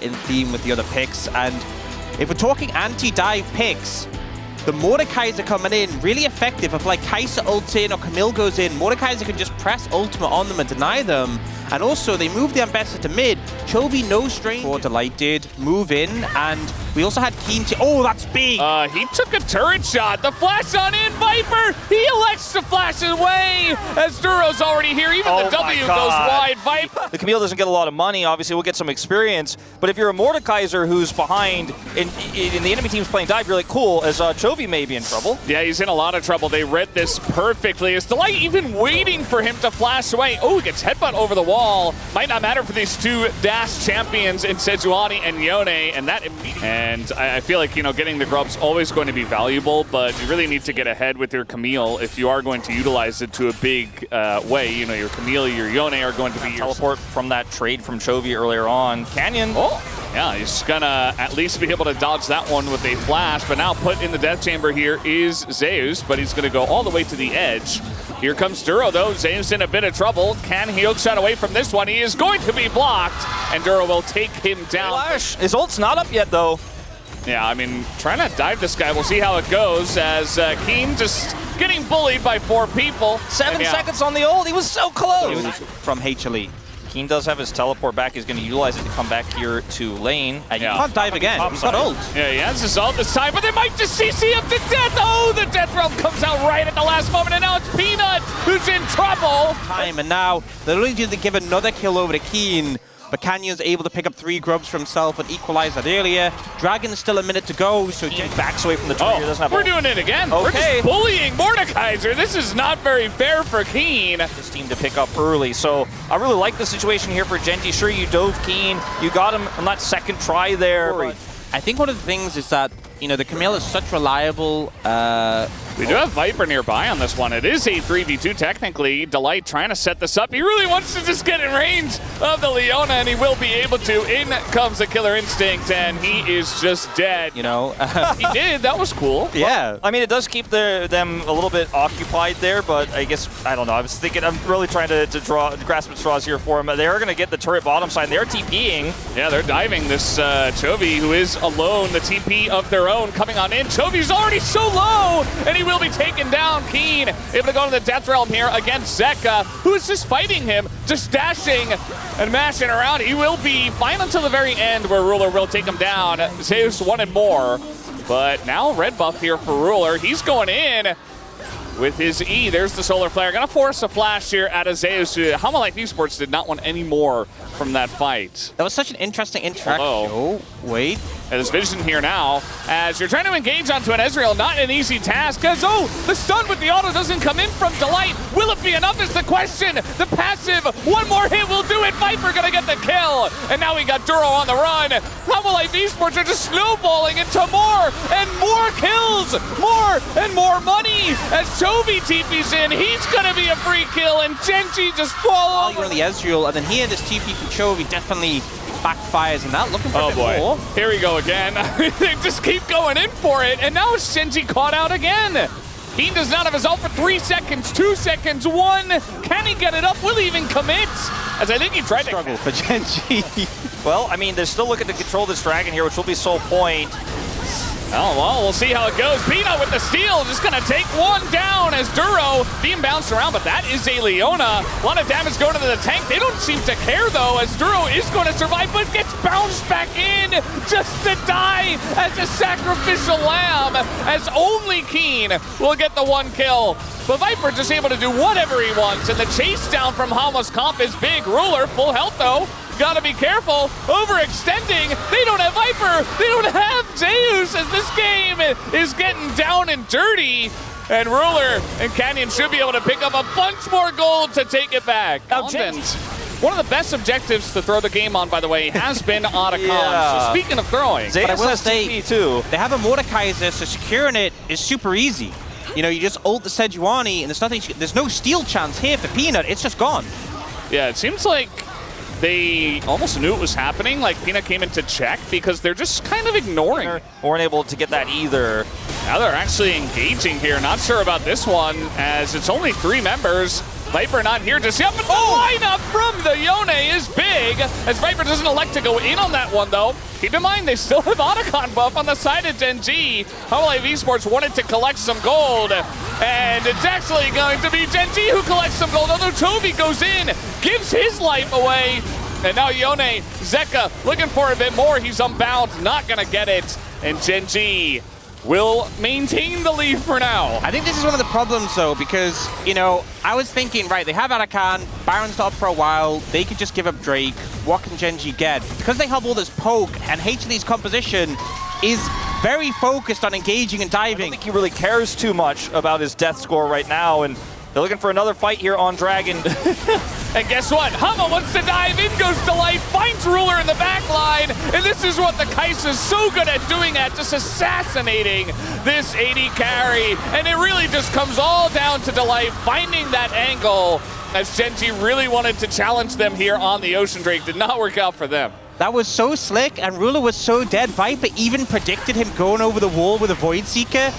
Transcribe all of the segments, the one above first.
in theme with the other picks. And if we're talking anti-dive picks, the Mordekaiser coming in, really effective. If like Kai'Sa ults in or Camille goes in, Mordekaiser can just press ultimate on them and deny them. And also, they moved the Ambassador to mid. Chovy, no stranger. Before Delight did move in, and we also had Keen to... Oh, that's big! He took a turret shot. The flash on in, Viper! He elects to flash away as Duro's already here. Even the W goes wide. Viper! The Camille doesn't get a lot of money. Obviously, we'll get some experience. But if you're a Mordekaiser who's behind and the enemy team's playing dive, you're like, cool, as Chovy may be in trouble. Yeah, he's in a lot of trouble. They read this perfectly. Is Delight even waiting for him to flash away? Oh, he gets headbutt over the wall. Might not matter for these two Dash champions in Sejuani and Yone, and that immediately. And I feel like, you know, getting the grub's always going to be valuable, but you really need to get ahead with your Camille if you are going to utilize it to a big way. You know, your Camille, your Yone are going to be your teleport from that trade from Chovy earlier on. Canyon. Oh, yeah, he's gonna at least be able to dodge that one with a flash, but now put in the death chamber here is Zeus, but he's gonna go all the way to the edge. Here comes Duro though. Zeus in a bit of trouble. Can he hook shot away from this one? He is going to be blocked, and Duro will take him down. Flash. His ult's not up yet though. Yeah, I mean, trying to dive this guy. We'll see how it goes as Keen just getting bullied by 4 people. 7 seconds on the ult. He was so close. From HLE. Keen does have his teleport back. He's going to utilize it to come back here to lane. You can't dive again. He's got ult. Yeah, he has his ult this time, but they might just CC him to death. Oh, the Death Realm comes out right at the last moment, and now it's Peanut who's in trouble. And now they're only going to give another kill over to Keen. But Canyon's able to pick up 3 grubs for himself and equalize that earlier. Dragon's still a minute to go, so Gen backs away from the tree. We're doing it again. Okay. We're just bullying Mordekaiser. This is not very fair for Keen. This team to pick up early. So I really like the situation here for Gen.G. Sure, you dove Keen. You got him on that second try there. But I think one of the things is that, you know, the Camille is such reliable... We do have Viper nearby on this one. It is a 3v2 technically. Delight trying to set this up. He really wants to just get in range of the Leona, and he will be able to. In comes the Killer Instinct, and he is just dead. You know? He did. That was cool. Yeah. Well, I mean, it does keep them a little bit occupied there, but I guess, I don't know. I was thinking, I'm really trying to grasp at straws here for him. They are going to get the turret bottom side. They're TPing. Yeah, they're diving this Chovy, who is alone. The TP of their own coming on in. Chovy's already so low, and he will be taken down. Keen able to go to the Death Realm here against Zeka, who is just fighting him, just dashing and mashing around. He will be fine until the very end where Ruler will take him down. Zeus wanted more, but now red buff here for Ruler. He's going in with his E. There's the solar flare. Gonna force a flash here out of Zeus. Hanwha Life Esports did not want any more from that fight. That was such an interesting interaction. Oh, wait. There's vision here now as you're trying to engage onto an Ezreal. Not an easy task because, oh, the stun with the auto doesn't come in from Delight. Will it be enough is the question. The passive, one more hit will do it. Viper gonna get the kill. And now we got Duro on the run. Hanwha Life Esports are just snowballing into more and more kills. More and more money as Chovy TP's in. He's gonna be a free kill and Gen.G just fall over. You're on the Ezreal, and then here this TP from Chovy definitely backfires and that. Looking for a bit more. Here we go again. They just keep going in for it, and now it's Gen.G caught out again. Keen does not have his ult for 3 seconds, 2 seconds, 1. Can he get it up? Will he even commit? As I think he tried to struggle for Gen.G. Well, I mean, they're still looking to control this dragon here, which will be sole point. Oh, well, we'll see how it goes. Peanut with the steal, just gonna take one down as Duro being bounced around, but that is a Leona. A lot of damage going to the tank. They don't seem to care, though, as Duro is going to survive, but gets bounced back in just to die as a sacrificial lamb, as only Keen will get the 1 kill. But Viper just able to do whatever he wants, and the chase down from Hanwha's comp is big. Ruler, full health, though. Gotta be careful, overextending. They don't have Viper, they don't have Zeus, as this game is getting down and dirty. And Ruler and Canyon should be able to pick up a bunch more gold to take it back. Now, one of the best objectives to throw the game on, by the way, has been Otacon. So speaking of throwing, Zeus has TP too. They have a Mordekaiser, so securing it is super easy. You know, you just ult the Sejuani, and there's no steal chance here for Peanut. It's just gone. Yeah, it seems like they almost knew it was happening, like Peanut came in to check, because they're just kind of ignoring it. Weren't able to get that either. Now they're actually engaging here. Not sure about this one, as it's only 3 members. Viper not here just yet, but the lineup from the Yone is big, as Viper doesn't elect to go in on that one, though. Keep in mind, they still have Otacon buff on the side of Gen.G. Hanwha Life Esports wanted to collect some gold, and it's actually going to be Gen.G who collects some gold, although Toby goes in, gives his life away, and now Yone, Zeka, looking for a bit more. He's unbound, not going to get it, and Gen.G will maintain the lead for now. I think this is one of the problems, though, because, you know, I was thinking, right, they have Otacon, Baron's up for a while, they could just give up Drake. What can Gen.G get? Because they have all this poke, and HLE's composition is very focused on engaging and diving. I don't think he really cares too much about his death score right now, and they're looking for another fight here on Dragon. And guess what? Hanwha wants to dive in, goes to Life, finds Ruler in the back line, and this is what the Kai'Sa is so good at doing, just assassinating this AD carry. And it really just comes all down to Delight finding that angle, as Gen.G really wanted to challenge them here on the Ocean Drake. Did not work out for them. That was so slick, and Ruler was so dead. Viper even predicted him going over the wall with a Void Seeker,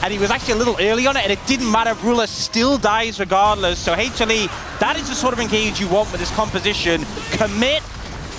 and he was actually a little early on it, and it didn't matter. Ruler still dies regardless. So HLE, that is the sort of engage you want with this composition. Commit,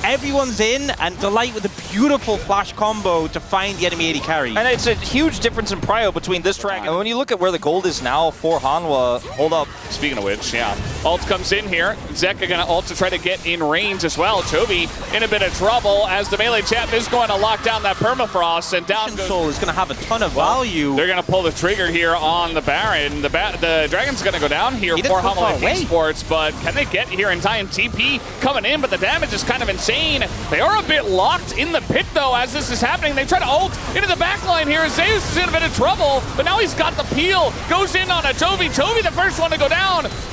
everyone's in, and Delight with a beautiful flash combo to find the enemy AD carry. And it's a huge difference in prio between this Dragon. And when you look at where the gold is now for Hanwha, hold up. Speaking of which, yeah, ult comes in here. Zeka gonna ult to try to get in range as well. Toby in a bit of trouble as the melee champ is going to lock down that permafrost, and down goes... Soul is going to have a ton of value. They're going to pull the trigger here on the Baron. The Dragon's going to go down here for Hanwha Life Esports, but can they get here in time? TP coming in, but the damage is kind of insane. They are a bit locked in the pit, though, as this is happening. They try to ult into the backline here. Zeus is in a bit of trouble, but now he's got the peel. Goes in on a Toby. Toby the first one to go down.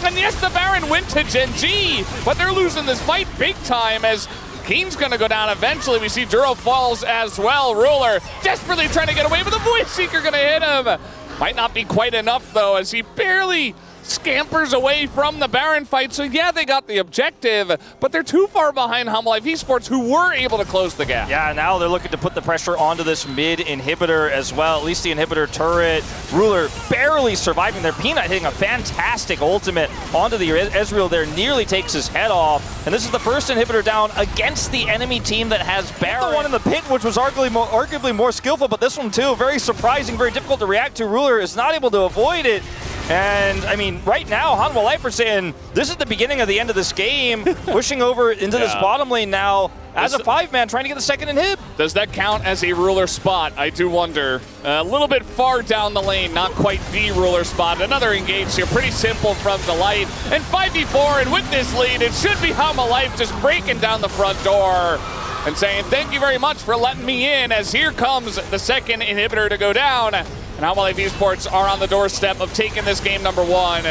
And yes, the Baron went to Gen.G, but they're losing this fight big time as Keen's gonna go down eventually. We see Duro falls as well. Ruler desperately trying to get away, but the Void Seeker gonna hit him. Might not be quite enough, though, as he barely scampers away from the Baron fight. So yeah, they got the objective, but they're too far behind Hanwha Life Esports, who were able to close the gap. Yeah, now they're looking to put the pressure onto this mid inhibitor as well. At least the inhibitor turret. Ruler barely surviving there. Peanut hitting a fantastic ultimate onto the Ezreal there, nearly takes his head off. And this is the first inhibitor down against the enemy team that has Baron. The one in the pit, which was arguably more skillful, but this one too, very surprising, very difficult to react to. Ruler is not able to avoid it. And, I mean, right now, Hanwha Life are saying, this is the beginning of the end of this game, pushing over into this bottom lane now as a 5-man, trying to get the second inhib. Does that count as a Ruler spot? I do wonder. A little bit far down the lane, not quite the Ruler spot. Another engage here, pretty simple from Delight. And 5v4, and with this lead, it should be Hanwha Life just breaking down the front door and saying, thank you very much for letting me in, as here comes the second inhibitor to go down. And Hanwha Life Esports are on the doorstep of taking this game number 1.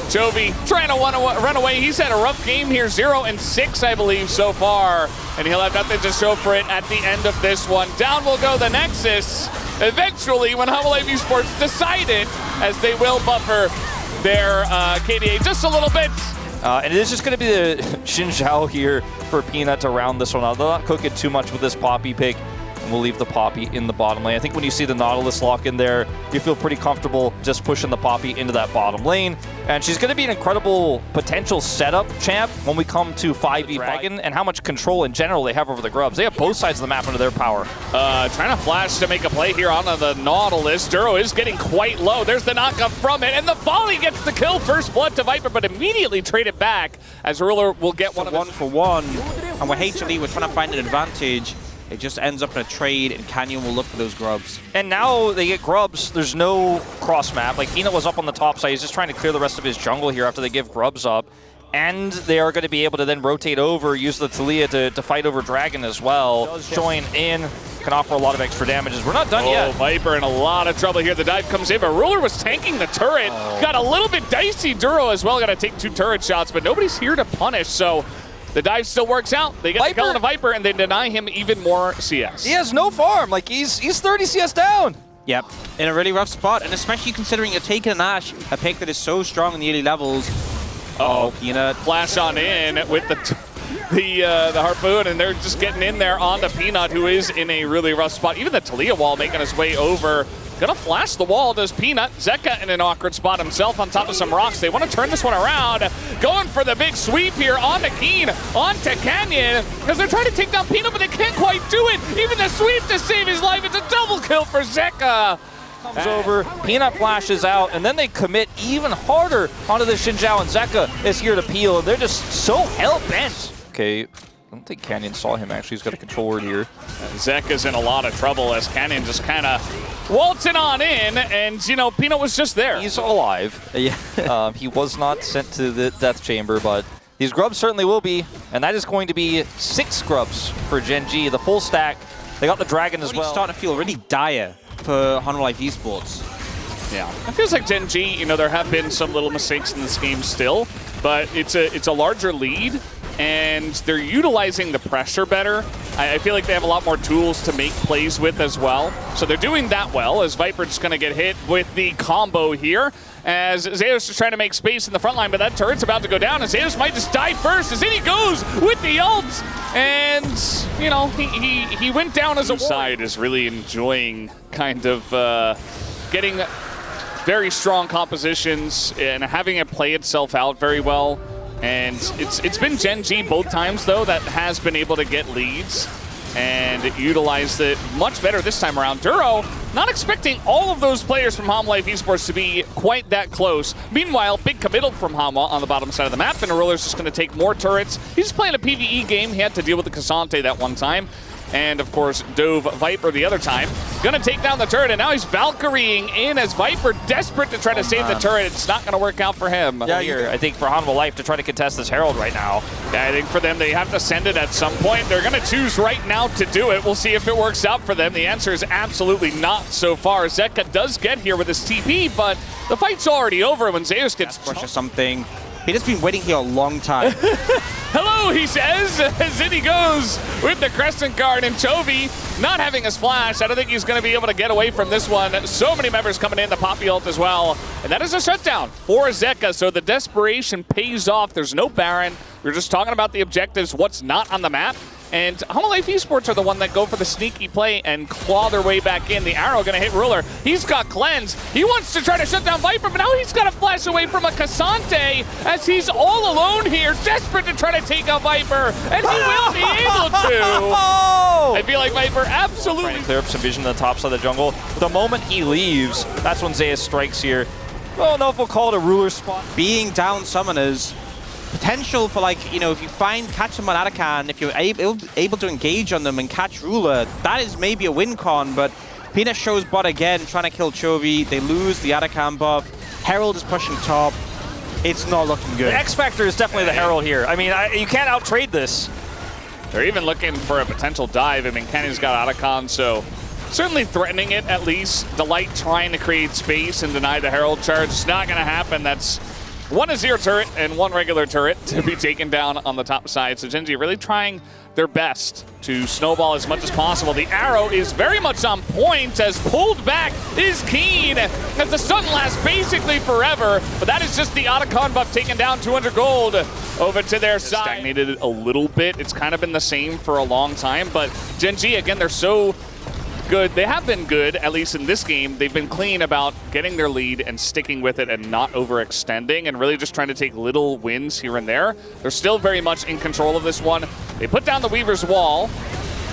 Jovi trying to run away. He's had a rough game here, 0-6, I believe, so far. And he'll have nothing to show for it at the end of this one. Down will go the Nexus. Eventually, when Hanwha Life Esports decided, as they will buffer their KDA just a little bit. And it is just going to be the Xin Zhao here for Peanut to round this one out. They'll not cook it too much with this Poppy pick. And we'll leave the Poppy in the bottom lane. I think when you see the Nautilus lock in there, you feel pretty comfortable just pushing the Poppy into that bottom lane. And she's going to be an incredible potential setup champ when we come to 5v Dragon, and how much control in general they have over the Grubs. They have both sides of the map under their power. Trying to flash to make a play here on the Nautilus. Duro is getting quite low. There's the knockup from it, and the volley gets the kill. First blood to Viper, but immediately traded back as Ruler will get one for one. And where HLE was trying to find an advantage, it just ends up in a trade, and Canyon will look for those Grubs. And now they get Grubs. There's no cross map. Like, Peanut was up on the top side. He's just trying to clear the rest of his jungle here after they give Grubs up. And they are going to be able to then rotate over, use the Talia to fight over Dragon as well. Does join in, can offer a lot of extra damages. We're not done yet. Viper in a lot of trouble here. The dive comes in, but Ruler was tanking the turret. Got a little bit dicey. Duro as well got to take 2 turret shots, but nobody's here to punish, so the dive still works out. They get the kill on a Viper, and they deny him even more CS. He has no farm. Like, he's 30 CS down. Yep, in a really rough spot, and especially considering you're taking an Ashe, a pick that is so strong in the early levels. Peanut. Flash on in with the Harpoon, and they're just getting in there on the Peanut, who is in a really rough spot. Even the Talia wall making his way over. Gonna flash the wall, does Peanut. Zeka in an awkward spot himself on top of some rocks. They want to turn this one around. Going for the big sweep here onto Keen, onto Canyon, because they're trying to take down Peanut, but they can't quite do it. Even the sweep to save his life. It's a double kill for Zeka. Comes over, Peanut flashes out, and then they commit even harder onto the Xinjiao, and Zeka is here to peel, and they're just so hell-bent. Okay, I don't think Canyon saw him, actually. He's got a control word here. Zeka's in a lot of trouble as Canyon just kind of waltzing on in, and, you know, Peanut was just there. He's alive. Yeah. He was not sent to the death chamber, but these grubs certainly will be, and that is going to be 6 grubs for Gen.G, the full stack. They got the dragon as well. It's starting to feel really dire for Hanwha Life Esports. Yeah, it feels like Gen.G, you know, there have been some little mistakes in this game still, but it's a larger lead, and they're utilizing the pressure better. I feel like they have a lot more tools to make plays with as well. So they're doing that well, as Viper just going to get hit with the combo here, as Zeus is trying to make space in the front line, but that turret's about to go down, and Zeus might just die first, as in he goes with the ult, and, you know, he went down as a side is really enjoying kind of getting very strong compositions and having it play itself out very well. And it's been Gen.G both times, though, that has been able to get leads and utilized it much better this time around. Duro, not expecting all of those players from Hanwha Life Esports to be quite that close. Meanwhile, big committal from Hanwha on the bottom side of the map, and Ruler's just going to take more turrets. He's playing a PvE game. He had to deal with the Kazante that one time. And, of course, dove Viper the other time. Gonna take down the turret, and now he's Valkyrieing in as Viper desperate to try to save the turret. It's not gonna work out for him. Yeah, I think for Hanwha Life to try to contest this Herald right now. Yeah, I think for them, they have to send it at some point. They're gonna choose right now to do it. We'll see if it works out for them. The answer is absolutely not so far. Zeka does get here with his TP, but the fight's already over when Zeus gets Push or something. He's just been waiting here a long time. Hello, he says, as in he goes with the Crescent Guard, and Chovy not having his flash. I don't think he's going to be able to get away from this one. So many members coming in, the Poppy ult as well. And that is a shutdown for Zeka, so the desperation pays off. There's no Baron. We're just talking about the objectives, what's not on the map. And Hanwha Life Esports are the one that go for the sneaky play and claw their way back in. The arrow going to hit Ruler. He's got Cleanse. He wants to try to shut down Viper, but now he's got to flash away from a Kazante as he's all alone here, desperate to try to take out Viper, and he will be able to. I feel like Viper absolutely trying to clear up some vision on the top side of the jungle. The moment he leaves, that's when Zeus strikes here. I don't know if we'll call it a Ruler spot. Being down summoners, potential for, like, you know, if you catch them on Arakan, if you're able to engage on them and catch Ruler, that is maybe a win con, but Peanut shows bot again, trying to kill Chovy. They lose the Arakan buff. Herald is pushing top. It's not looking good. The X Factor is definitely the Herald here. I mean, you can't out-trade this. They're even looking for a potential dive. I mean, Canyon's got Arakan, so certainly threatening it at least. Delight trying to create space and deny the Herald charge. It's not going to happen. That's 1 Azir turret and 1 regular turret to be taken down on the top side. So Gen.G really trying their best to snowball as much as possible. The arrow is very much on point as pulled back is Keen as the stun lasts basically forever, but that is just the Otacon buff taken down 200 gold over to their side. Stagnated a little bit. It's kind of been the same for a long time, but Gen.G, again, they're so good. They have been good, at least in this game. They've been clean about getting their lead and sticking with it and not overextending and really just trying to take little wins here and there. They're still very much in control of this one. They put down the Weaver's Wall,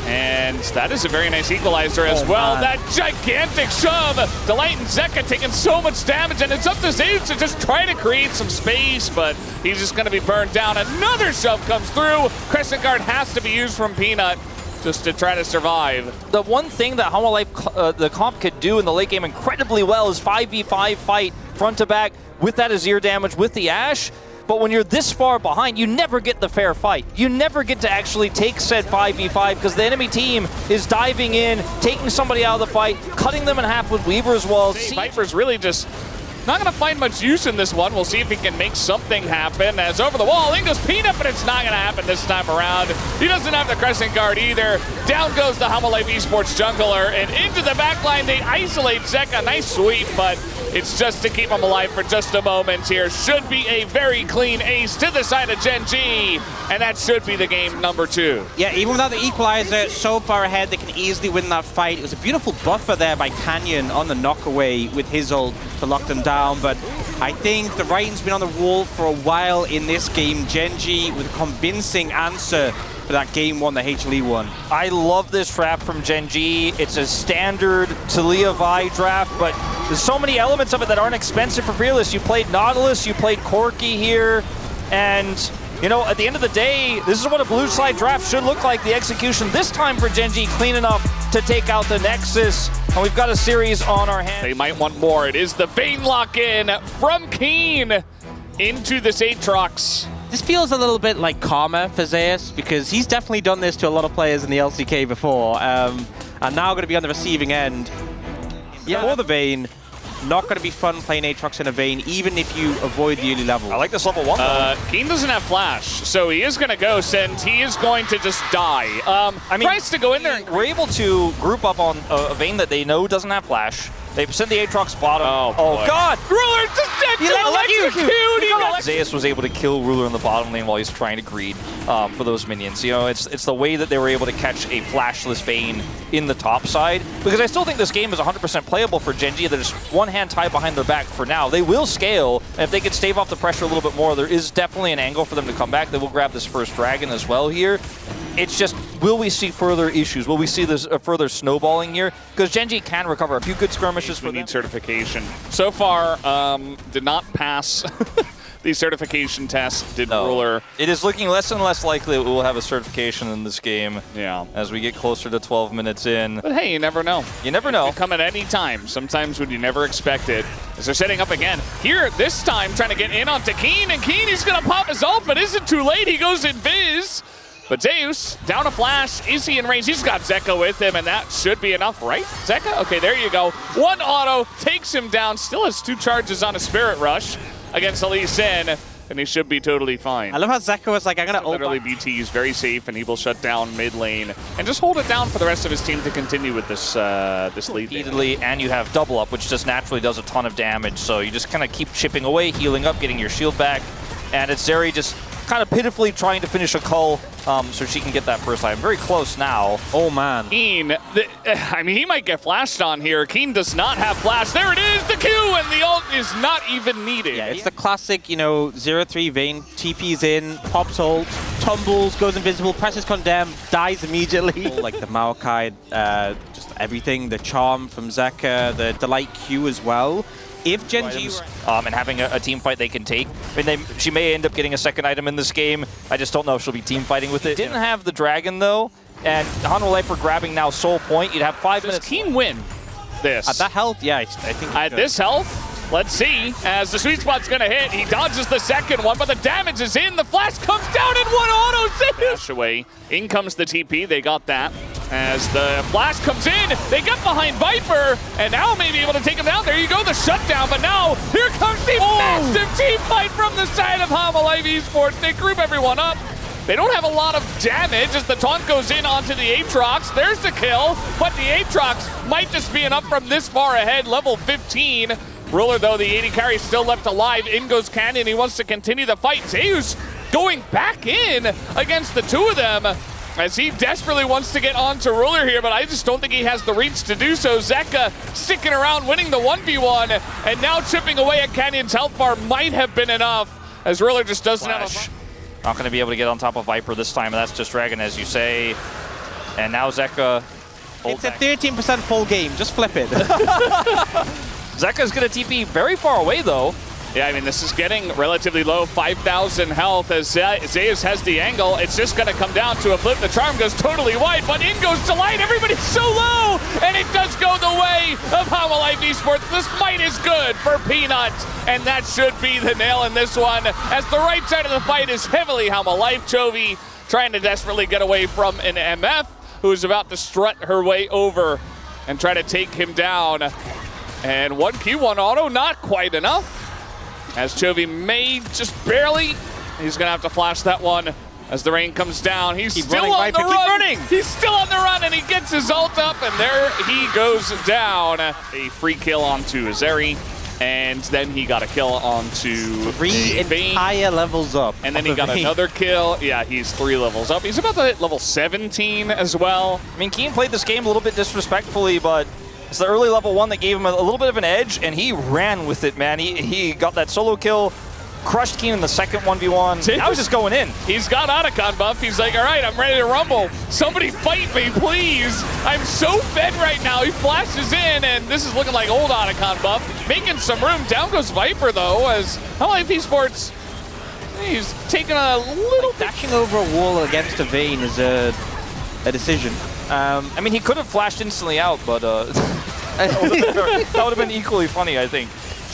and that is a very nice equalizer as well. Man. That gigantic shove! Delight and Zeka taking so much damage, and it's up to Zeus to just try to create some space, but he's just going to be burned down. Another shove comes through. Crescent Guard has to be used from Peanut just to try to survive. The one thing that Hanwha Life, the comp could do in the late game incredibly well is 5v5 fight front to back with that Azir damage, with the Ashe. But when you're this far behind, you never get the fair fight. You never get to actually take said 5v5 because the enemy team is diving in, taking somebody out of the fight, cutting them in half with Weaver's Wall. Viper's really just not going to find much use in this one. We'll see if he can make something happen. As over the wall, in goes Peanut, but it's not going to happen this time around. He doesn't have the crescent guard either. Down goes the Hanwha Life Esports jungler, and into the backline they isolate Zeka. Nice sweep, but it's just to keep him alive for just a moment here. Should be a very clean ace to the side of Gen.G, and that should be the game number 2. Yeah, even without the equalizer, so far ahead, they can easily win that fight. It was a beautiful buffer there by Canyon on the knockaway with his ult to lock them down, but I think the writing's been on the wall for a while in this game. Gen.G with a convincing answer for that game 1, the HLE one. I love this draft from Gen.G. It's a standard Talia Vi draft, but there's so many elements of it that aren't expensive for Fearless. You played Nautilus, you played Corki here, and you know, at the end of the day, this is what a blue side draft should look like. The execution this time for Gen.G clean enough to take out the Nexus, and we've got a series on our hands. They might want more. It is the Vayne lock-in from Keen into this Aatrox. This feels a little bit like karma for Zeus, because he's definitely done this to a lot of players in the LCK before, and now going to be on the receiving end. Yeah, for the Vayne, not going to be fun playing Aatrox in a Vayne, even if you avoid the early level. I like this level 1 though. Keen doesn't have flash, so he is going to ghost, and he is going to just die. I mean, tries to go in there. And we're able to group up on a Vayne that they know doesn't have flash. They send the Aatrox bottom. Oh God! Ruler just dead to electrocute! Zeus was able to kill Ruler in the bottom lane while he's trying to greed for those minions. You know, it's the way that they were able to catch a flashless Vayne in the top side. Because I still think this game is 100% playable for Gen.G. They're just one hand tied behind their back for now. They will scale, and if they can stave off the pressure a little bit more, there is definitely an angle for them to come back. They will grab this first dragon as well here. It's just, will we see further issues? Will we see this further snowballing here? Because Gen.G can recover a few good skirmishes for them. We need certification. So far, did not pass the certification test, did Ruler. It is looking less and less likely that we will have a certification in this game. Yeah. As we get closer to 12 minutes in. But hey, you never know. You never know. It can come at any time, sometimes when you never expect it. As they're setting up again. Here, this time, trying to get in onto Keen, and Keen, he's going to pop his ult, but isn't too late. He goes in Viz. But Zeus, down a flash. Is he in range? He's got Zeka with him, and that should be enough, right? Zeka? Okay, there you go. One auto takes him down. Still has 2 charges on a Spirit Rush against Lee Sin, and he should be totally fine. I love how Zeka was like, I'm going to literally BT is very safe, and he will shut down mid lane and just hold it down for the rest of his team to continue with this this lead. Repeatedly, and you have double up, which just naturally does a ton of damage. So you just kind of keep chipping away, healing up, getting your shield back, and it's Zeri just kind of pitifully trying to finish a cull so she can get that first item. Very close now. Oh, man. Keen, I mean, he might get flashed on here. Keen does not have flash. There it is, the Q, and the ult is not even needed. Yeah, it's the classic, you know, 0-3 Vayne, TP's in, pops ult, tumbles, goes invisible, presses condemn, dies immediately. Like the Maokai, just everything, the charm from Zeka, the delight Q as well. If Gen.G and having a team fight they can take. I mean, she may end up getting a second item in this game. I just don't know if she'll be team fighting with it. Didn't have the dragon though, and Hanwha Life are grabbing now Soul Point. You'd have 5 minutes. Does Keen win this? At that health, yeah, I think. At this health, let's see. As the sweet spot's gonna hit, he dodges the second one, but the damage is in. The flash comes down in one auto save. Dash away. In comes the TP. They got that. As the flash comes in, they get behind Viper, and now may be able to take him down. There you go, the shutdown, but now here comes the massive team fight from the side of Hanwha Life Esports. They group everyone up. They don't have a lot of damage as the taunt goes in onto the Aatrox. There's the kill, but the Aatrox might just be enough from this far ahead, level 15. Ruler, though, the 80 carry still left alive. In goes Canyon. He wants to continue the fight. Zeus going back in against the 2 of them, as he desperately wants to get on to Ruler here, but I just don't think he has the reach to do so. Zeka sticking around, winning the 1v1, and now chipping away at Canyon's health bar might have been enough, as Ruler just doesn't have a... Not going to be able to get on top of Viper this time, and that's just Dragon, as you say. And now Zeka... It's a 13% full game, just flip it. Zeka's going to TP very far away, though. Yeah, I mean, this is getting relatively low, 5,000 health as Zeus has the angle. It's just going to come down to a flip. The charm goes totally white, but in goes Delight. Everybody's so low, and it does go the way of Hanwha Life Esports. This fight is good for Peanut, and that should be the nail in this one, as the right side of the fight is heavily Hanwha Life. Chovy trying to desperately get away from an MF who is about to strut her way over and try to take him down. And 1Q1 auto, not quite enough. As Chovy may just barely. He's going to have to flash that one as the rain comes down. He's still on the run. He's still on the run, and he gets his ult up, and there he goes down. A free kill onto Azeri, and then he got a kill onto Three entire levels up. And then he got another kill. Yeah, he's 3 levels up. He's about to hit level 17 as well. I mean, Keen played this game a little bit disrespectfully, but it's the early level 1 that gave him a little bit of an edge, and he ran with it, man. He got that solo kill, crushed Keen in the second 1v1. I was just going in. He's got Otacon buff. He's like, all right, I'm ready to rumble. Somebody fight me, please. I'm so fed right now. He flashes in, and this is looking like old Otacon buff. Making some room. Down goes Viper, though, as Hanwha Life Esports, he's taking a little... Dashing over a wall against a Vayne is a decision. I mean, he could have flashed instantly out, but that would have been equally funny, I think.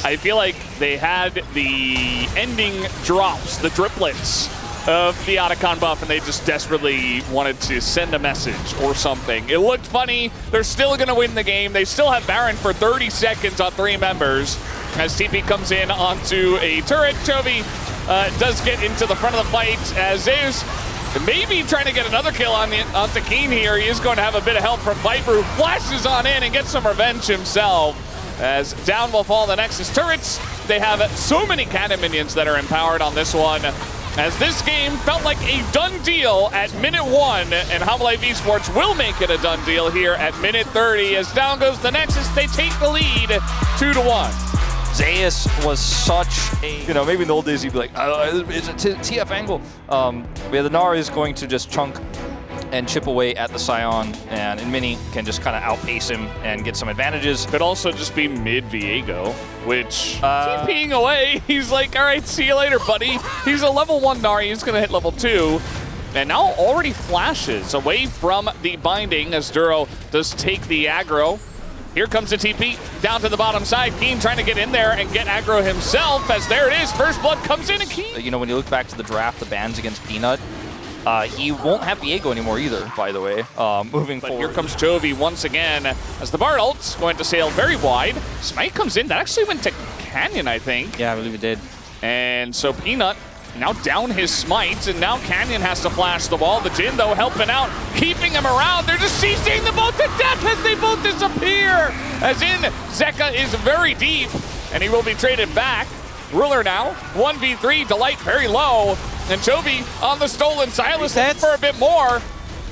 I feel like they had the ending drops, the driplets of the Otacon buff, and they just desperately wanted to send a message or something. It looked funny. They're still going to win the game. They still have Baron for 30 seconds on 3 members. As TP comes in onto a turret, Chovy does get into the front of the fight as Zeus maybe trying to get another kill onto Keen here. He is going to have a bit of help from Viper, who flashes on in and gets some revenge himself. As down will fall the Nexus turrets. They have so many cannon minions that are empowered on this one. As this game felt like a done deal at minute 1, and Hanwha Life Esports will make it a done deal here at minute 30. As down goes the Nexus, they take the lead 2-1. Zeus was such a, you know, maybe in the old days he'd be like, it's a TF angle. Yeah, the Gnar is going to just chunk and chip away at the Scion, and Mini can just kind of outpace him and get some advantages. Could also just be mid Viego, which TPing away. He's like, all right, see you later, buddy. He's a level 1 Gnar, he's gonna hit level 2. And now already flashes away from the binding as Duro does take the aggro. Here comes the TP down to the bottom side. Keen trying to get in there and get aggro himself, as there it is. First blood comes in, and Keen. You know, when you look back to the draft, the bans against Peanut, he won't have Viego anymore either, by the way, moving forward. Here comes Chovy once again, as the Bard ult's going to sail very wide. Smite comes in. That actually went to Canyon, I think. Yeah, I believe it did. And so Peanut now down his smite, and now Canyon has to flash the wall. The Jin, though, helping out, keeping him around. They're just CCing them both to death as they both disappear. As in, Zeka is very deep, and he will be traded back. Ruler now, 1v3, Delight very low, and Chovy on the stolen Silas for a bit more.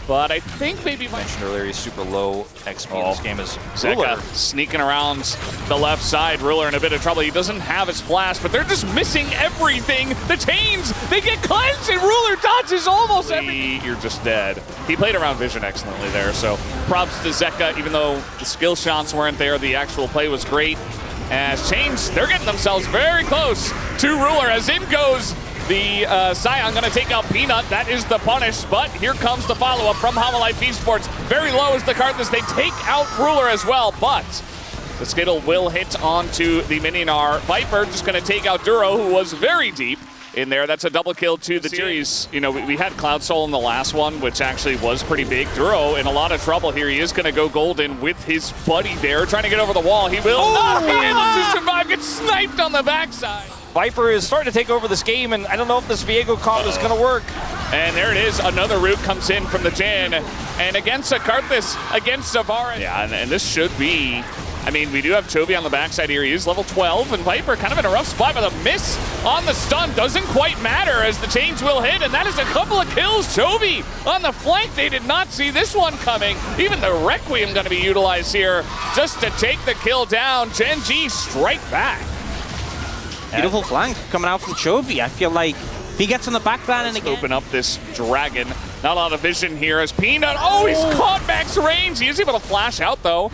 But I think maybe... mentioned earlier, he's super low XP in this game. Is Zeka sneaking around the left side. Ruler in a bit of trouble. He doesn't have his flash, but they're just missing everything. The chains, they get cleansed, and Ruler dodges almost everything. You're just dead. He played around vision excellently there, so props to Zeka. Even though the skill shots weren't there, the actual play was great. As Chains, they're getting themselves very close to Ruler, as in goes the Scion, going to take out Peanut. That is the punish, but here comes the follow-up from Hanwha Life Esports. Very low is the Cardinals. They take out Ruler as well, but the Skittle will hit onto the Mininar. Viper just going to take out Duro, who was very deep in there. That's a double kill to the series. You know, we had Cloud Soul in the last one, which actually was pretty big. Duro in a lot of trouble here. He is going to go golden with his buddy there, trying to get over the wall. He will not be able to survive. Gets sniped on the backside. Viper is starting to take over this game, and I don't know if this Viego comp is going to work. And there it is. Another root comes in from the Jin. And against Akarthus, against Zavara. Yeah, and this should be... I mean, we do have Chovy on the backside here. He is level 12, and Viper kind of in a rough spot, but a miss on the stun doesn't quite matter as the chains will hit, and that is a couple of kills. Chovy on the flank. They did not see this one coming. Even the Requiem going to be utilized here just to take the kill down. Gen.G strike back. Beautiful flank coming out from Chovy. I feel like if he gets on the back line and again... Open up this dragon. Not a lot of vision here as Peanut. Oh, he's caught max range. He is able to flash out, though.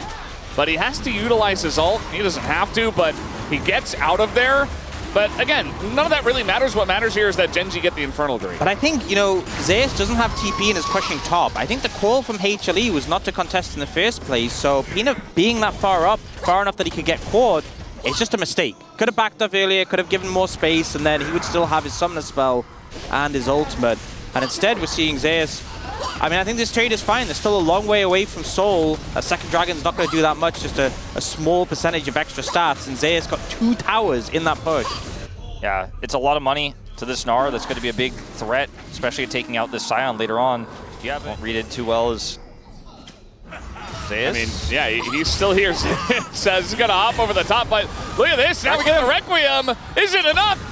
But he has to utilize his ult. He doesn't have to, but he gets out of there. But again, none of that really matters. What matters here is that Gen.G get the Infernal Drain. But I think, you know, Zeus doesn't have TP and is pushing top. I think the call from HLE was not to contest in the first place. So Peanut being that far up, far enough that he could get caught, it's just a mistake. Could have backed up earlier, could have given more space, and then he would still have his Summoner spell and his ultimate. And instead, we're seeing Zeus I mean, I think this trade is fine. They're still a long way away from Soul. A second Dragon's not going to do that much, just a small percentage of extra stats, and Zeus got 2 towers in that push. Yeah, it's a lot of money to this Gnar. That's going to be a big threat, especially taking out this Scion later on. Yeah, won't read it too well as Zeus. I mean, yeah, he's still here. Says he's gonna hop over the top, but look at this. Now we get a Requiem. Is it enough?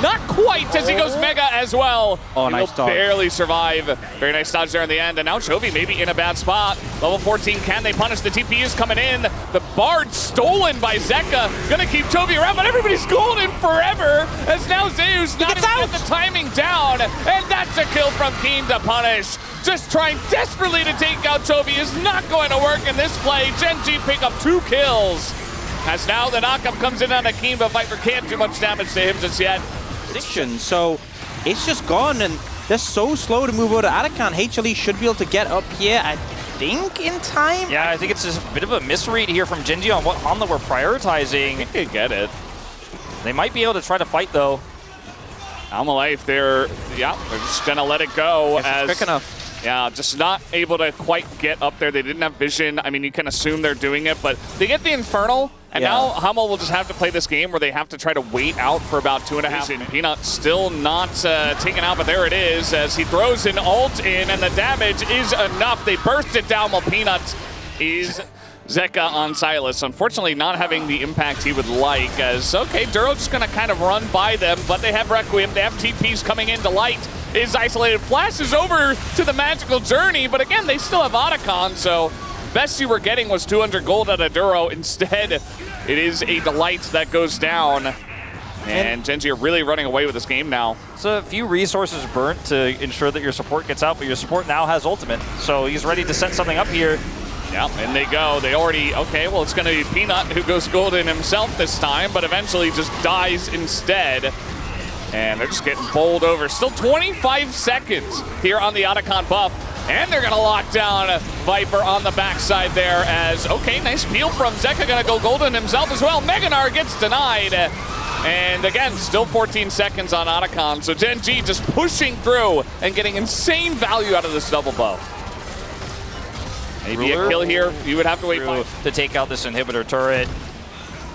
Not quite, as he goes Mega as well. Oh, he nice will dodge. Barely survive. Very nice dodge there in the end. And now Chovy maybe in a bad spot. Level 14, can they punish? The TP is coming in. The Bard stolen by Zeka. Gonna keep Chovy around, but everybody's golden forever. As now Zeus not even got the timing down. And that's a kill from Keen to punish. Just trying desperately to take out Chovy is not going to work in this play. Gen.G pick up 2 kills. As now the knockup comes in on a Keen, but Viper can't do much damage to him just yet. So it's just gone, and they're so slow to move over to Arakan. HLE should be able to get up here, I think, in time. Yeah, I think it's just a bit of a misread here from Gen.G on what Hanwha were prioritizing. They get it. They might be able to try to fight, though. Hanwha Life, they're just gonna let it go. As quick enough. Yeah, just not able to quite get up there. They didn't have vision. I mean, you can assume they're doing it, but they get the Infernal, and now Hanwha will just have to play this game where they have to try to wait out for about 2.5. Peanut still not taken out, but there it is as he throws an ult in, and the damage is enough. They burst it down while Peanut is Zeka on Silas. Unfortunately, not having the impact he would like, as, okay, Duro just going to kind of run by them, but they have Requiem, they have TPs coming into Light. Is isolated, flashes over to the Magical Journey, but again, they still have Otacon, so best you were getting was 200 gold out of Duro. Instead, it is a Delight that goes down. And Gen.G are really running away with this game now. So a few resources burnt to ensure that your support gets out, but your support now has ultimate. So he's ready to set something up here. Yeah, and they go. They already, okay, well, it's going to be Peanut who goes golden himself this time, but eventually just dies instead. And they're just getting bowled over. Still 25 seconds here on the Otacon buff. And they're going to lock down Viper on the backside there as, okay, nice peel from Zeka, going to go golden himself as well. Mega Gnar gets denied. And again, still 14 seconds on Otacon. So Gen.G just pushing through and getting insane value out of this double bow. Maybe a kill here. You would have to wait to take out this inhibitor turret.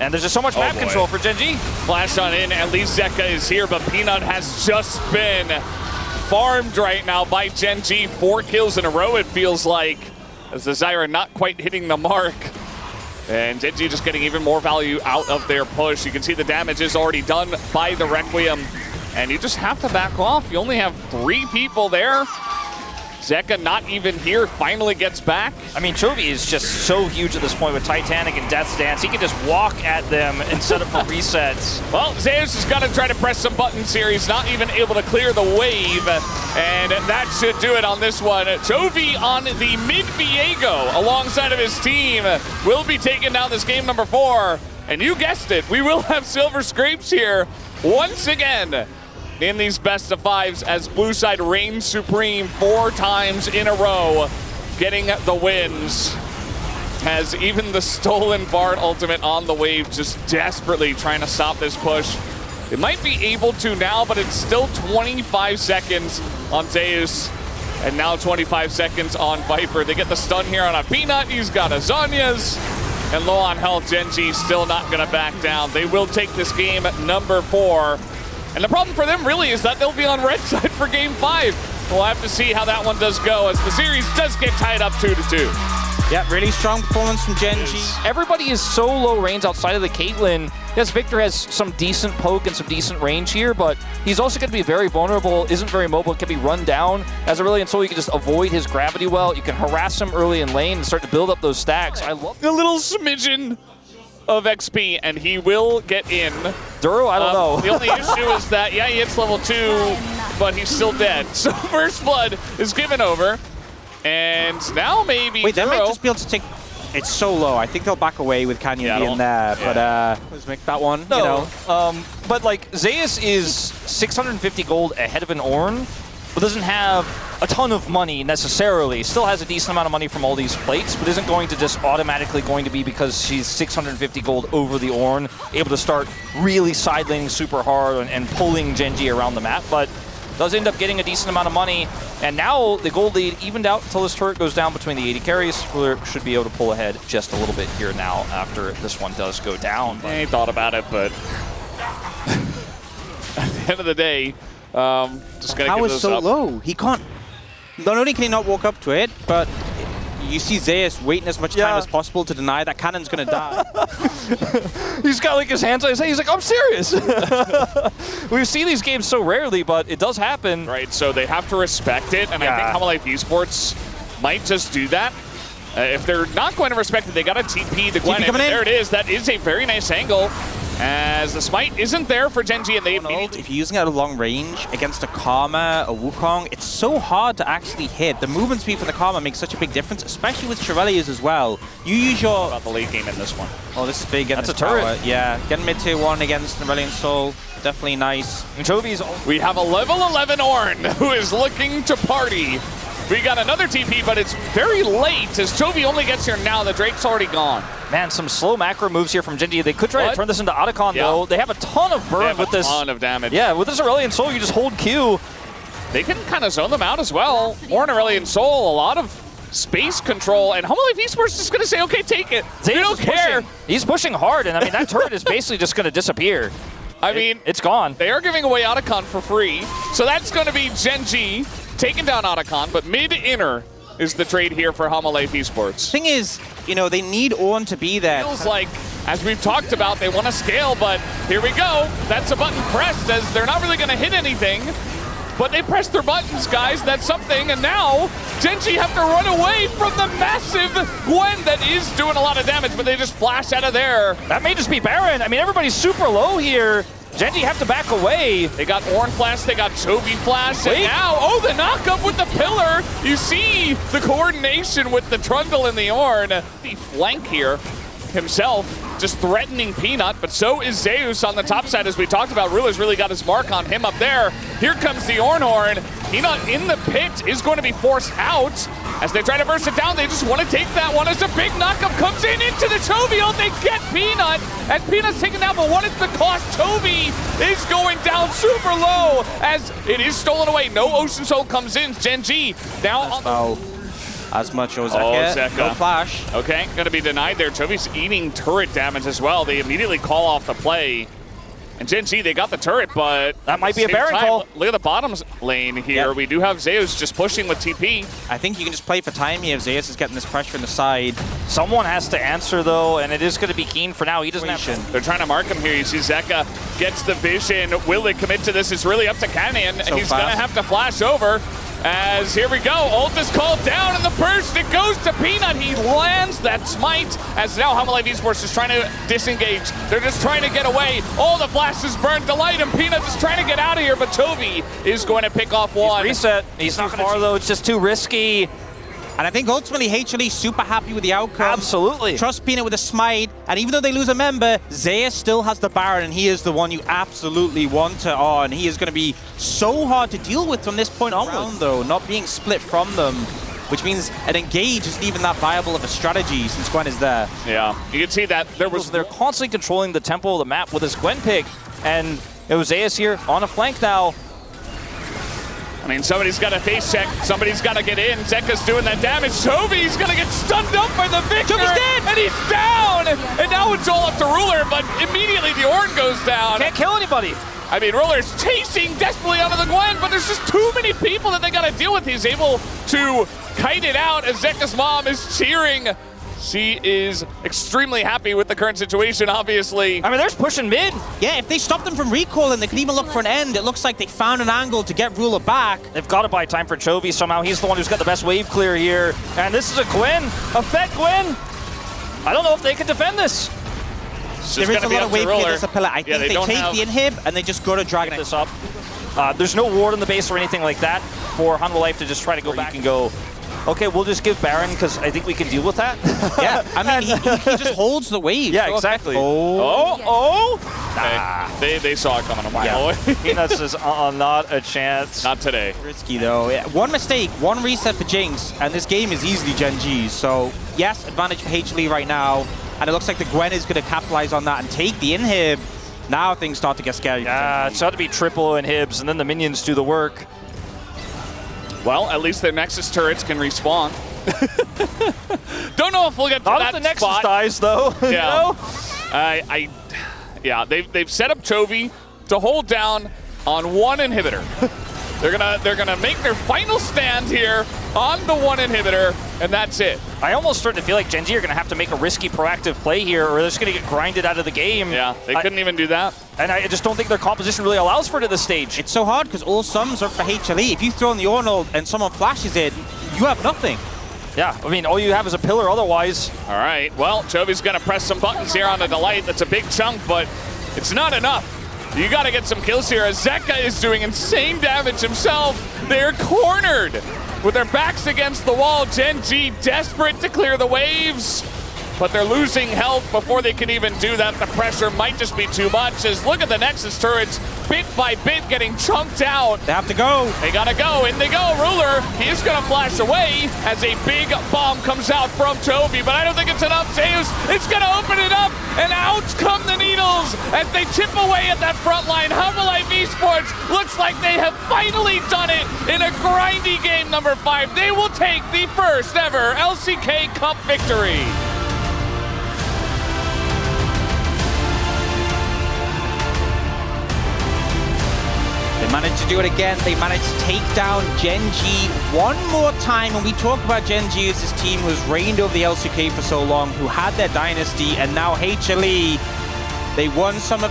And there's just so much map control for Gen.G. Flash on in, at least Zeka is here, but Peanut has just been farmed right now by Gen.G. 4 kills in a row, it feels like, as the Zyra not quite hitting the mark. And Gen.G just getting even more value out of their push. You can see the damage is already done by the Requiem, and you just have to back off. You only have 3 people there. Zeka not even here, finally gets back. I mean, Chovy is just so huge at this point with Titanic and Death's Dance. He can just walk at them and set up for resets. Well, Zeus is gonna try to press some buttons here. He's not even able to clear the wave, and that should do it on this one. Chovy on the mid-Viego alongside of his team will be taking down this game number 4. And you guessed it, we will have Silver Scrapes here once again in these best of 5s as Blue Side reigns supreme 4 times in a row, getting the wins. Has even the stolen Bard ultimate on the wave, just desperately trying to stop this push. It might be able to now, but it's still 25 seconds on Zeus, and now 25 seconds on Viper. They get the stun here on a Peanut, he's got a Zanya's, and low on health, Gen.G still not gonna back down. They will take this game number 4. And the problem for them really is that they'll be on red side for game 5. We'll have to see how that one does go as the series does get tied up 2-2. Yeah, really strong performance from Gen.G. Everybody is so low range outside of the Caitlyn. Yes, Victor has some decent poke and some decent range here, but he's also going to be very vulnerable, isn't very mobile, can be run down. As a really and so you can just avoid his gravity well. You can harass him early in lane and start to build up those stacks. I love the little smidgen of XP, and he will get in. Duro, I don't know. The only issue is that, yeah, he hits level 2, but he's still dead. So First Blood is given over, and now maybe Wait, Duro... they might just be able to take... It's so low. I think they'll back away with Canyon being there, but let's make that one, no, you know. But like, Zeus is 650 gold ahead of an Ornn, but doesn't have a ton of money necessarily. Still has a decent amount of money from all these plates, but isn't going to just automatically going to be because she's 650 gold over the Ornn, able to start really side laning super hard and pulling Gen.G around the map. But does end up getting a decent amount of money. And now the gold lead evened out until this turret goes down between the 80 carries. Ruler should be able to pull ahead just a little bit here now after this one does go down. He thought about it, but at the end of the day, just gonna give this so up. low. He can't. Not only can he not walk up to it, but you see Zeus waiting as much time as possible to deny that cannon's gonna die. He's got like his hands on his head. He's like, I'm serious. We see these games so rarely, but it does happen. Right, so they have to respect it, and I think Hanwha Life Esports might just do that. If they're not going to respect it, they got to TP the Gwen, and there it is. That is a very nice angle, as the smite isn't there for Gen.G, and they immediately... If you're using it at a long range against a Karma, a Wukong, it's so hard to actually hit. The movement speed for the Karma makes such a big difference, especially with Shirelius as well. You use your... About the late game in this one. Oh, this is big. That's a turret. Power. Yeah, getting mid tier 1 against Aurelion Sol, definitely nice. And Chovy's... We have a level 11 Ornn who is looking to party. We got another TP, but it's very late as Chovy only gets here now. The Drake's already gone. Man, some slow macro moves here from Gen.G. They could try to turn this into Otacon, though. They have a ton of burn with this. A ton of damage. Yeah, with this Aurelion Sol, you just hold Q. They can kind of zone them out as well. Ornn, Aurelion Sol, a lot of space control, and Hanwha Life Esports is just going to say, okay, take it. They don't care. He's pushing hard, and I mean, that turret is basically just going to disappear. I mean, it's gone. They are giving away Otacon for free, so that's going to be Gen.G taking down Otacon, but mid-inner is the trade here for Hanwha Life Esports. Thing is, you know, they need Ornn to be there. Feels like, as we've talked about, they want to scale, but here we go. That's a button pressed, as they're not really going to hit anything, but they pressed their buttons, guys. That's something, and now Gen.G have to run away from the massive Gwen that is doing a lot of damage, but they just flash out of there. That may just be Baron. I mean, everybody's super low here. Gen.G have to back away. They got Ornn flash, they got Chovy flash, and now, oh, the knockup with the pillar. You see the coordination with the Trundle and the Ornn. The flank here himself, just threatening Peanut, but so is Zeus on the top side, as we talked about. Ruler's really got his mark on him up there. Here comes the Ornn Horn. Peanut in the pit is going to be forced out. As they try to burst it down, they just want to take that one as a big knockup comes in into the Chovy. Oh, they get Peanut, as Peanut's taken down, but what is the cost? Chovy is going down super low, as it is stolen away. No Ocean Soul comes in. Gen.G now on as much as Zeka. No flash. Okay, gonna be denied there. Chovy's eating turret damage as well. They immediately call off the play. And Gen.G, they got the turret, but that might be a Baron call. Look at the bottom lane here. Yep. We do have Zeus just pushing with TP. I think you can just play for time here if Zeus is getting this pressure on the side. Someone has to answer, though, and it is going to be Keen for now. He doesn't have to. They're trying to mark him here. You see Zeka gets the vision. Will they commit to this? It's really up to Canyon, and he's going to have to flash over. As here we go, ult is called down, and the burst, it goes to Peanut. He lands that smite, as now Hanwha Life Esports is trying to disengage. They're just trying to get away. All the flashes burned to light, and Peanut is trying to get out of here, but Chovy is going to pick off one. He's reset. He's not far, though. It's just too risky. And I think ultimately HLE super happy with the outcome. Absolutely. Trust Peanut with a smite, and even though they lose a member, Zeus still has the Baron, and he is the one you absolutely want to on. He is going to be so hard to deal with from this point onward, though, not being split from them, which means an engage isn't even that viable of a strategy since Gwen is there. Yeah, you can see that they're constantly controlling the tempo of the map with this Gwen pick, and it was Zeus here on a flank now. I mean, somebody's got to face check. Somebody's got to get in. Zeka's doing that damage. Chovy's going to get stunned up by the Victor. Chovy's dead! And he's down! And now it's all up to Ruler, but immediately the Ornn goes down. Can't kill anybody. I mean, Ruler's chasing desperately onto the Gwen, but there's just too many people that they got to deal with. He's able to kite it out as Zeka's mom is cheering. She is extremely happy with the current situation, obviously. I mean, they're pushing mid. Yeah, if they stop them from recalling, they could even look for an end. It looks like they found an angle to get Ruler back. They've got to buy time for Chovy somehow. He's the one who's got the best wave clear here. And this is a Gwen, a Fed Gwen. I don't know if they can defend this. There is a lot of wave clear. There's a pillar. I think they take the inhib and they just go to Dragon this up. There's no ward on the base or anything like that for Hanwha Life to just try to go back and go, okay, we'll just give Baron because I think we can deal with that. Yeah, I mean, he just holds the wave. Yeah, so exactly. Nah. They saw it coming a mile away. Peanuts is not a chance. Not today. Risky, though. Yeah. One mistake, one reset for Jinx, and this game is easily Gen.G's. So, yes, advantage for HLE right now. And it looks like the Gwen is going to capitalize on that and take the inhib. Now things start to get scary. Yeah, it's got to be triple inhibs, and then the minions do the work. Well, at least their Nexus turrets can respawn. Don't know if we'll get to Not that if the Nexus spot. dies, though. Yeah. Yeah, they've set up Chovy to hold down on one inhibitor. They're gonna make their final stand here on the one inhibitor, and that's it. I almost start to feel like Gen.G are going to have to make a risky, proactive play here, or they're just going to get grinded out of the game. Yeah, they couldn't even do that. And I just don't think their composition really allows for it at this stage. It's so hard because all sums are for HLE. If you throw in the Ornal and someone flashes it, you have nothing. Yeah, I mean, all you have is a pillar otherwise. All right, well, Chovy's gonna press some buttons here on the Delight. That's a big chunk, but it's not enough. You gotta get some kills here as Zeka is doing insane damage himself. They're cornered with their backs against the wall. Gen.G desperate to clear the waves, but they're losing health before they can even do that. The pressure might just be too much as look at the Nexus turrets bit by bit getting chunked out. They have to go. They gotta go, in they go. Ruler, he's gonna flash away as a big bomb comes out from Chovy, but I don't think it's enough. Zeus, it's gonna open it up, and out come the needles as they chip away at that front line. Hanwha Life Esports looks like they have finally done it in a grindy game number 5. They will take the first ever LCK Cup victory. They managed to do it again. They managed to take down Gen.G one more time. And we talk about Gen.G as this team who's reigned over the LCK for so long, who had their dynasty, and now HLE, they won Summer